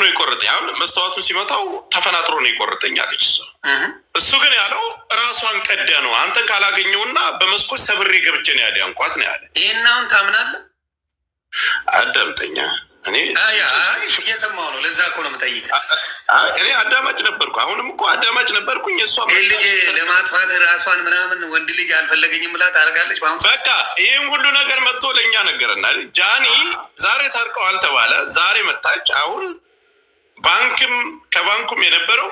ነው የቆረጠኝ። አሁን መስተዋቱን ሲመታው ተፈናጥሮ ነው የቆረጠኝ አለች እሷ። እሱ ግን ያለው ራሷን ቀዳ ነው። አንተን ካላገኘውና በመስኮት ሰብሬ ገብቼ ነው ያዳንኳት ነው ያለ። ይሄን አሁን ታምናለህ? አዳምጠኛ እኔ እየሰማሁ ነው። ለዛ እኮ ነው የምጠይቀህ። እኔ አዳማጭ ነበርኩ። አሁንም እኮ አዳማጭ ነበርኩኝ። እሷ ልጅ ለማጥፋት ራሷን ምናምን ወንድ ልጅ አልፈለገኝም ብላ ታደርጋለች። በቃ ይህም ሁሉ ነገር መጥቶ ለእኛ ነገረና ጃኒ ዛሬ ታርቀዋል ተባለ። ዛሬ መጣች። አሁን ባንክም ከባንኩም የነበረው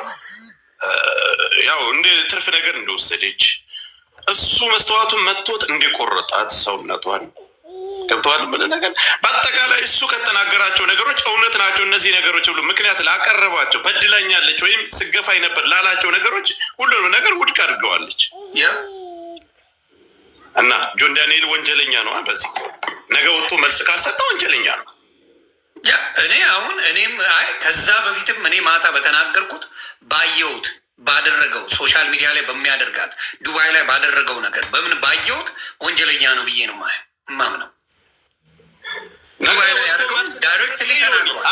ያው እንደ ትርፍ ነገር እንደወሰደች እሱ መስተዋቱን መጥቶት እንደቆረጣት ሰውነቷን ገብተዋል ምን ነገር በአጠቃላይ እሱ ከተናገራቸው ነገሮች እውነት ናቸው። እነዚህ ነገሮች ሁሉ ምክንያት ላቀረባቸው በድላኛለች ወይም ስገፋይ ነበር ላላቸው ነገሮች ሁሉንም ነገር ውድቅ አድርገዋለች። እና ጆን ዳንኤል ወንጀለኛ ነው። በዚህ ነገ ወጥቶ መልስ ካልሰጠ ወንጀለኛ ነው። እኔ አሁን እኔም ከዛ በፊትም እኔ ማታ በተናገርኩት ባየሁት ባደረገው ሶሻል ሚዲያ ላይ በሚያደርጋት ዱባይ ላይ ባደረገው ነገር በምን ባየሁት ወንጀለኛ ነው ብዬ ነው ማምነው።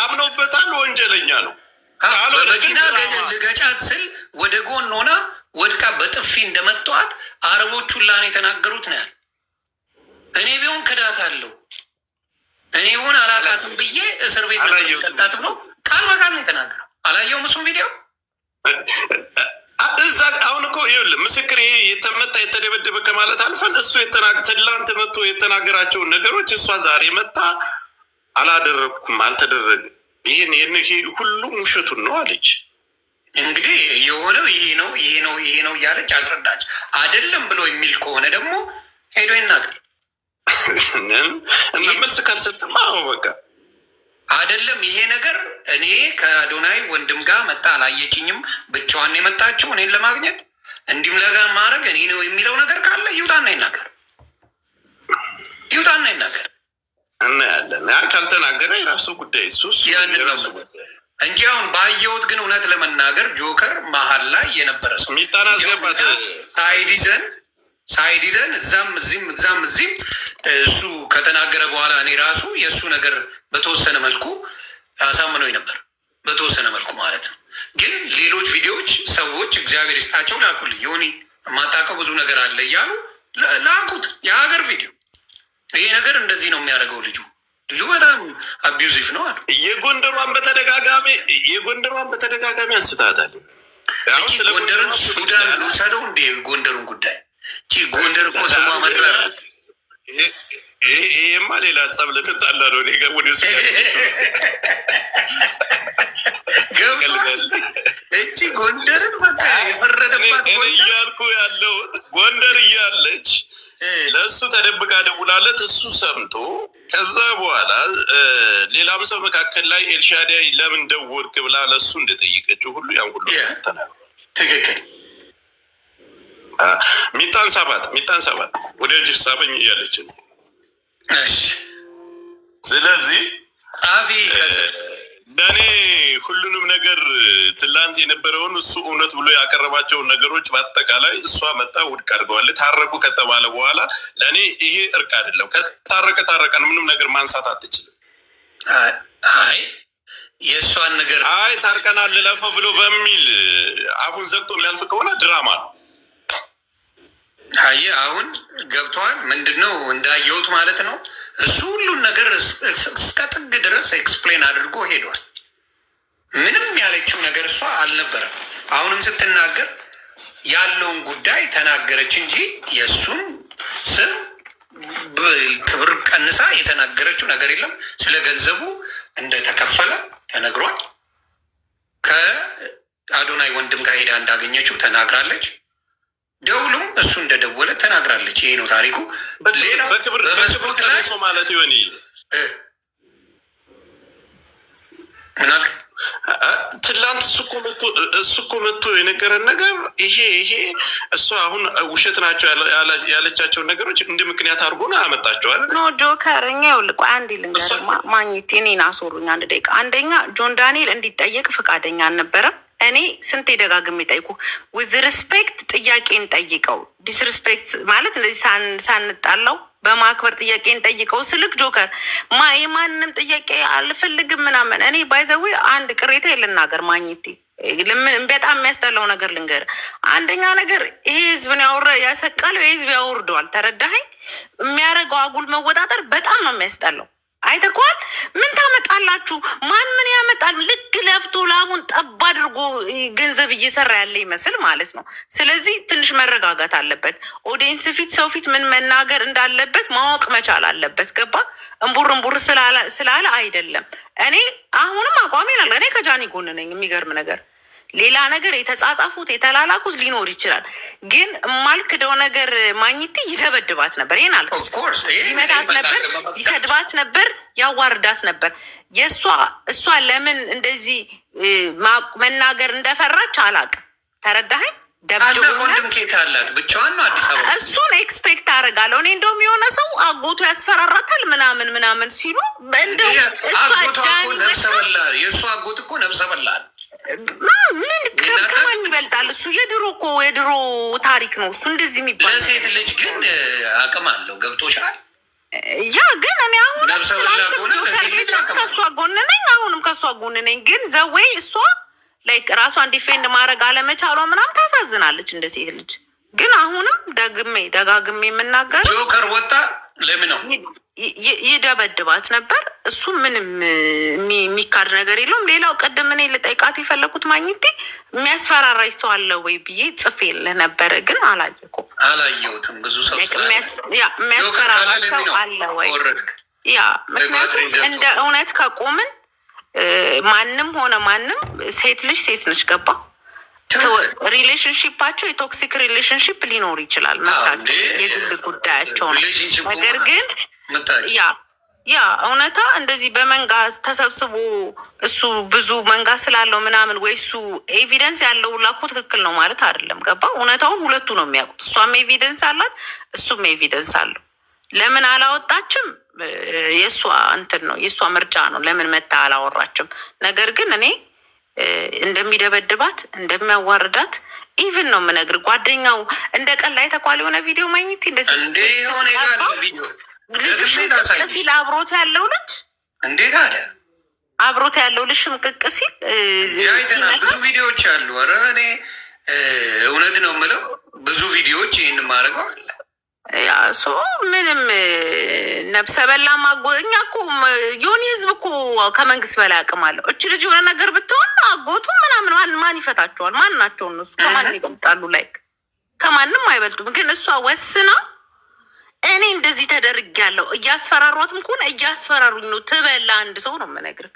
አምኖበታል። ወንጀለኛ ነው። በመኪና ልገጫት ስል ወደ ጎን ሆና ወድቃ በጥፊ እንደመቷት አረቦቹ ላን የተናገሩት ነው ያለ። እኔ ቢሆን ክዳት አለው እኔ ቢሆን አላቃትም ብዬ እስር ቤት ቀጣት ብሎ ቃል በቃል ነው የተናገረው። አላየውም እሱም ቪዲዮ እዛ አሁን እኮ ይኸውልህ ምስክር ይሄ የተመታ የተደበደበ ከማለት አልፈን እሱ ትላንት መጥቶ የተናገራቸውን ነገሮች እሷ ዛሬ መጣ አላደረግኩም አልተደረገ ይሄ ሁሉም ውሸቱን ነው አለች። እንግዲህ የሆነው ይሄ ነው ይሄ ነው ይሄ ነው እያለች አስረዳች። አይደለም ብሎ የሚል ከሆነ ደግሞ ሄዶ ይናገር እና መልስ ካልሰጠማ በቃ አይደለም ይሄ ነገር እኔ ከአዶናይ ወንድም ጋር መጣ አላየችኝም፣ ብቻዋን የመጣችው እኔን ለማግኘት እንዲም ለጋ ማድረግ እኔ ነው የሚለው ነገር ካለ ይውጣና ይናገር፣ ይውጣና ይናገር እና ያለን ያ ካልተናገረ የራሱ ጉዳይ እሱስ የራሱ ጉዳይ እንጂ አሁን ባየሁት ግን እውነት ለመናገር ጆከር መሀል ላይ የነበረ ሰው ሚጣና አስገባት ሳይዲዘን እዛም እዚህም እሱ ከተናገረ በኋላ እኔ ራሱ የእሱ ነገር በተወሰነ መልኩ አሳምነው ነበር፣ በተወሰነ መልኩ ማለት ነው። ግን ሌሎች ቪዲዮዎች ሰዎች እግዚአብሔር ይስጣቸው ላኩልኝ። የሆነ የማታውቀው ብዙ ነገር አለ እያሉ ላኩት። የሀገር ቪዲዮ ይሄ ነገር እንደዚህ ነው የሚያደርገው ልጁ በጣም አቢዩዚቭ ነው አሉ። የጎንደሯን በተደጋጋሚ አንስታታል። ጎንደርን ሱዳን ልውሰደው እንደ ጎንደሩን ጉዳይ ጎንደር እኮ ስሟ መድረር ይሄማ ሌላ ጸብ ልትጣላ ነው። እቺ ጎንደርን በቃ የፈረደባት እያልኩ ያለው ጎንደር እያለች ለእሱ ተደብቃ ደውላለት እሱ ሰምቶ ከዛ በኋላ ሌላም ሰው መካከል ላይ ኤልሻዳይ ለምን ደወልክ ብላ ለእሱ እንደጠየቀችው ሁሉ ያን ሁሉ ተናግሯል። ትክክል። ሚጣን ሰባት ወደ እጅ ሳበኝ እያለች ነው። ስለዚህ ጣፊ ለእኔ ሁሉንም ነገር ትላንት የነበረውን እሱ እውነት ብሎ ያቀረባቸውን ነገሮች በአጠቃላይ እሷ መጣ ውድቅ አድርገዋል። ታረቁ ከተባለ በኋላ ለእኔ ይሄ እርቅ አይደለም። ታረቀ ምንም ነገር ማንሳት አትችልም። አይ የእሷን ነገር ታርቀናል ልለፈው ብሎ በሚል አፉን ዘግቶ የሚያልፍ ከሆነ ድራማ ነው። አሁን ገብተዋል። ምንድነው እንዳየሁት ማለት ነው። እሱ ሁሉን ነገር እስከ ጥግ ድረስ ኤክስፕሌን አድርጎ ሄዷል። ምንም ያለችው ነገር እሷ አልነበረም። አሁንም ስትናገር ያለውን ጉዳይ ተናገረች እንጂ የእሱን ስም ክብር ቀንሳ የተናገረችው ነገር የለም። ስለ ገንዘቡ እንደተከፈለ ተነግሯል። ከአዶናይ ወንድም ጋር ሄዳ እንዳገኘችው ተናግራለች። ደውሉም እሱ እንደደወለ ተናግራለች። ይሄ ነው ታሪኩ። ሌላ በመስኮት ላይ ማለት ይሆን ምናል ትላንት እሱ እኮ መጥቶ የነገረን ነገር ይሄ እሱ አሁን ውሸት ናቸው ያለቻቸውን ነገሮች እንደ ምክንያት አድርጎ ነው ያመጣቸዋል። ኖ ጆከር፣ እኛ ይኸውልህ አንድ ልንገር ማግኘት እኔን አስወሩኝ አንድ ደቂቃ። አንደኛ ጆን ዳንኤል እንዲጠየቅ ፈቃደኛ አልነበረም። እኔ ስንት ደጋግሜ ጠይቁ ዊዝ ሪስፔክት ጥያቄን ጠይቀው ዲስሪስፔክት ማለት እንደዚህ ሳንጣላው በማክበር ጥያቄን ጠይቀው ስልክ ጆከር የማንም ጥያቄ አልፈልግም ምናምን። እኔ ባይዘዌ አንድ ቅሬታ ልናገር ማግኘቴ በጣም የሚያስጠላው ነገር ልንገር። አንደኛ ነገር ይሄ ህዝብን ያሰቀለው የህዝብ ያወርደዋል። ተረዳኸኝ? የሚያደርገው አጉል መወጣጠር በጣም ነው የሚያስጠላው። አይተኳል። ምን ታመጣላችሁ? ማን ምን ያመጣል? ልክ ለፍቶ ላቡን ጠብ አድርጎ ገንዘብ እየሰራ ያለ ይመስል ማለት ነው። ስለዚህ ትንሽ መረጋጋት አለበት። ኦዲየንስ ፊት፣ ሰው ፊት ምን መናገር እንዳለበት ማወቅ መቻል አለበት። ገባ? እምቡር ስላለ አይደለም። እኔ አሁንም አቋሜ ላለ እኔ ከጃኒ ጎን ነኝ። የሚገርም ነገር ሌላ ነገር የተጻጻፉት የተላላኩት ሊኖር ይችላል። ግን የማልክደው ነገር ማግኘት ይደበድባት ነበር። ይህን አልክ ይመታት ነበር፣ ይሰድባት ነበር፣ ያዋርዳት ነበር። እሷ ለምን እንደዚህ መናገር እንደፈራች አላቅም። ተረዳኸኝ? እሱን ኤክስፔክት አደርጋለሁ እኔ። እንደውም የሆነ ሰው አጎቱ ያስፈራራታል ምናምን ሲሉ እንደው የእሱ አጎት እኮ ነብሰ በላል። ምን ከማን ይበልጣል? እሱ የድሮ ታሪክ ነው። እሱ እንደዚህ የሚባል ለሴት ልጅ ግን አቅም አለው። ገብቶሻል? ያ ግን እኔ አሁን ከእሷ ጎን ነኝ፣ አሁንም ከእሷ ጎን ነኝ። ግን ዘወይ እሷ ላይክ ራሷን ዲፌንድ ማድረግ አለመቻሏ ምናምን ታሳዝናለች እንደ ሴት ልጅ። ግን አሁንም ደጋግሜ የምናገረው ጆከር ወጣ ለምን ነው ይደበድባት ነበር። እሱ ምንም የሚካድ ነገር የለውም። ሌላው ቅድም እኔ ልጠይቃት የፈለኩት ማግኘቴ የሚያስፈራራች ሰው አለ ወይ ብዬ ጽፌልህ ነበረ፣ ግን አላየሁትም። ብዙ ሰው የሚያስፈራራች ሰው አለ ወይ? ያ ምክንያቱም እንደ እውነት ከቆምን ማንም ሆነ ማንም ሴት ልጅ ሴት ነች። ገባ? ሪሌሽንሽፓቸው የቶክሲክ ሪሌሽንሽፕ ሊኖር ይችላል። መታቸው የግል ጉዳያቸው ነው። ነገር ግን ያ እውነታ እንደዚህ በመንጋ ተሰብስቦ እሱ ብዙ መንጋ ስላለው ምናምን ወይ እሱ ኤቪደንስ ያለው ላኩ ትክክል ነው ማለት አይደለም። ገባ? እውነታውን ሁለቱ ነው የሚያውቁት። እሷም ኤቪደንስ አላት፣ እሱም ኤቪደንስ አለው። ለምን አላወጣችም? የእሷ እንትን ነው፣ የእሷ ምርጫ ነው። ለምን መታ አላወራችም? ነገር ግን እኔ እንደሚደበድባት እንደሚያዋርዳት ኢቭን ነው የምነግር። ጓደኛው እንደ ቀን ላይ ተኳል የሆነ ቪዲዮ ማግኘት ሲል አብሮት ያለው ልጅ እንዴት አለ አብሮት ያለው ልጅ ሽምቅቅ ሲል ብዙ ቪዲዮዎች አሉ። ኧረ እኔ እውነት ነው የምለው ብዙ ቪዲዮዎች ይህን ማድረገው አለ። ያ ሶ ምንም ነብሰ በላ እኛ እኮ የሆነ ህዝብ እኮ ከመንግስት በላይ አቅም አለው። እች ልጅ የሆነ ነገር ብትሆን አጎቱ ምናምን ማን ይፈታቸዋል? ማን ናቸው እነሱ? ከማን ይበልጣሉ? ላይክ ከማንም አይበልጡም። ግን እሷ ወስና እኔ እንደዚህ ተደርጊያለሁ፣ እያስፈራሯትም ከሆነ እያስፈራሩኝ ነው ትበላ አንድ ሰው ነው የምነግርህ።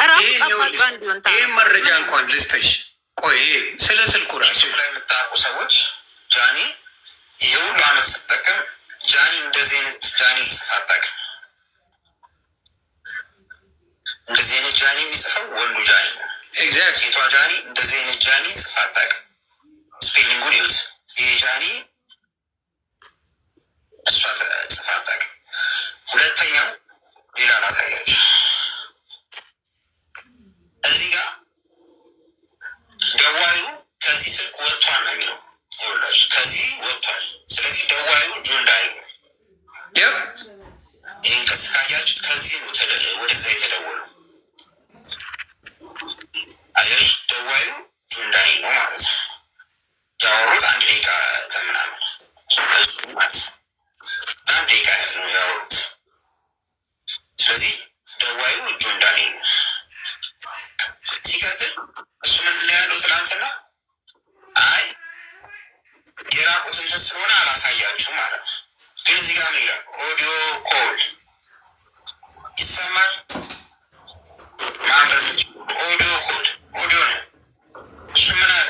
ራሱ ጠባቂ እንዲሆን ይህ መረጃ እንኳን ልስጥሽ። ቆይ ስለ ስልኩ ራሱ ላይ የምታውቁ ሰዎች ጃኒ ይህ ሁሉ አመት ስጠቀም ጃኒ እንደዚህ አይነት ጃኒ ጽፋታቅ እንደዚህ አይነት ጃኒ የሚጽፈው ወንዱ ጃኒ ነው። ኤግዛክት ሴቷ ጃኒ እንደዚህ አይነት ጃኒ ጽፋታቅ። ስፔሊንጉን ይዩት። ይህ ጃኒ እሷ ጽፋታቅ። ሁለተኛው ሌላ ላሳያችሁ። እዚህ ጋር ደዋዩ ከዚህ ስልክ ወጥቷል ነው የሚለው። ይኸውላችሁ ከዚህ ወጥቷል። ስለዚህ ደዋዩ ጆን ዳኒ ነው። ይህን ቀስ ካያችሁት ከዚህ ነው ወደዛ የተደወለው። አየሽ፣ ደዋዩ ጆን ዳኒ ነው ማለት ነው። ያወሩት 1 ደቂቃ ከምናምን እሱ ማለት 1 ደቂቃ ነው ያወሩት። ስለዚህ ደዋዩ ጆን ዳኒ ነው። ሲቀጥል እሱ ምንድን ነው ያለው ትናንትና? አይ የራቁት እንትን ስለሆነ አላሳያችሁም ማለት ነው። ግን እዚህ ጋር ምን ይላል? ኦዲዮ ኮል ይሰማል። ማንበብ ኦዲዮ ኮል ኦዲዮ ነው። እሱ ምን አለ?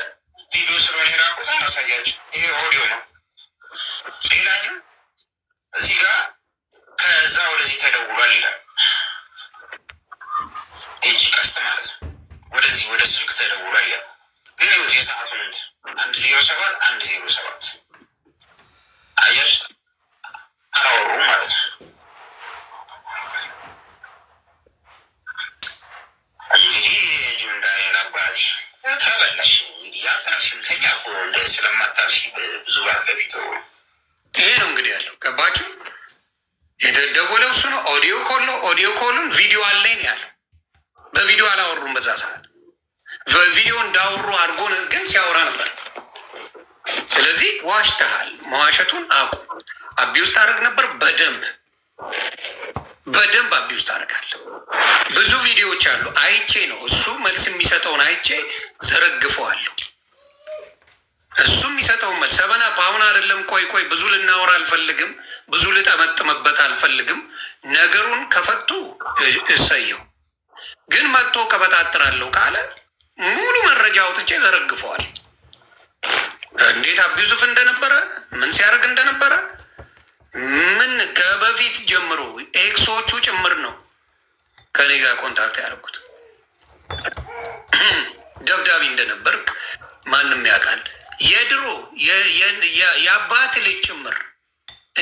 ኦዲዮ ኮሉን ቪዲዮ አለኝ ያለው በቪዲዮ አላወሩም። በዛ ሰዓት በቪዲዮ እንዳወሩ አድርጎ ግን ሲያወራ ነበር። ስለዚህ ዋሽተሃል፣ መዋሸቱን አቁም። አቢውስ ታደርግ ነበር በደንብ አቢውስ ታደርጋለህ። ብዙ ቪዲዮዎች አሉ አይቼ ነው እሱ መልስ የሚሰጠውን አይቼ ዘረግፈዋለሁ። እሱ የሚሰጠውን መልስ ሰበና በአሁን አይደለም። ቆይ ብዙ ልናወራ አልፈልግም፣ ብዙ ልጠመጥምበት አልፈልግም። ነገሩን ከፈቱ እሰየው፣ ግን መጥቶ ቀበጣጥራለሁ ካለ ሙሉ መረጃ አውጥቼ ዘረግፈዋል። እንዴት አቢዩዝፍ እንደነበረ ምን ሲያደርግ እንደነበረ ምን ከበፊት ጀምሮ ኤክሶቹ ጭምር ነው ከኔ ጋር ኮንታክት ያደርጉት። ደብዳቤ እንደነበር ማንም ያውቃል። የድሮ የአባት ልጅ ጭምር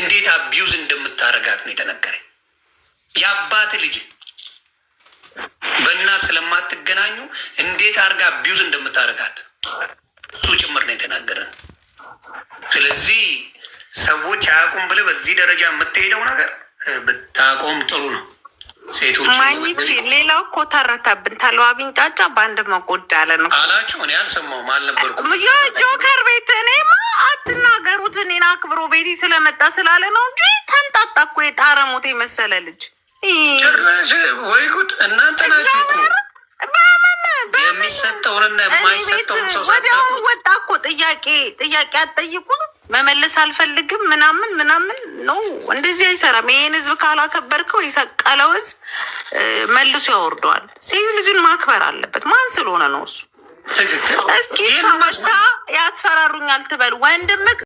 እንዴት አቢዩዝ እንደምታደርጋት ነው የተነገረኝ። የአባት ልጅ በእናት ስለማትገናኙ እንዴት አድርጋ አቢዩዝ እንደምታደርጋት እሱ ጭምር ነው የተናገረን። ስለዚህ ሰዎች አያውቁም ብለህ በዚህ ደረጃ የምትሄደው ነገር ብታቆም ጥሩ ነው። ሴቶች ማግኘት ሌላው እኮ ተረተብን ተለዋቢን ጫጫ በአንድ መጎዳ ያለ ነው አላችሁ። እኔ አልሰማሁም አልነበርኩም። ጆከር ቤት እኔማ አትናገሩት፣ እኔን አክብሮ ቤቴ ስለመጣ ስላለ ነው እንጂ ተንጣጣ እኮ የጣረ ሞት የመሰለ ልጅ ጭራሽ። ወይ ጉድ! እናንተ ናችሁ እኮ የሚሰጠውንና የማይሰጠውን ሰው ወዲያውኑ ወጣ እኮ። ጥያቄ አትጠይቁም፣ መመለስ አልፈልግም ምናምን ነው። እንደዚህ አይሰራም። ይህን ህዝብ ካላከበርከው የሰቀለው ህዝብ መልሶ ያወርደዋል። ሴት ልጅን ማክበር አለበት። ማን ስለሆነ ነው እሱ? ትክክል። እስኪ ያስፈራሩኛል ትበል ወንድምህ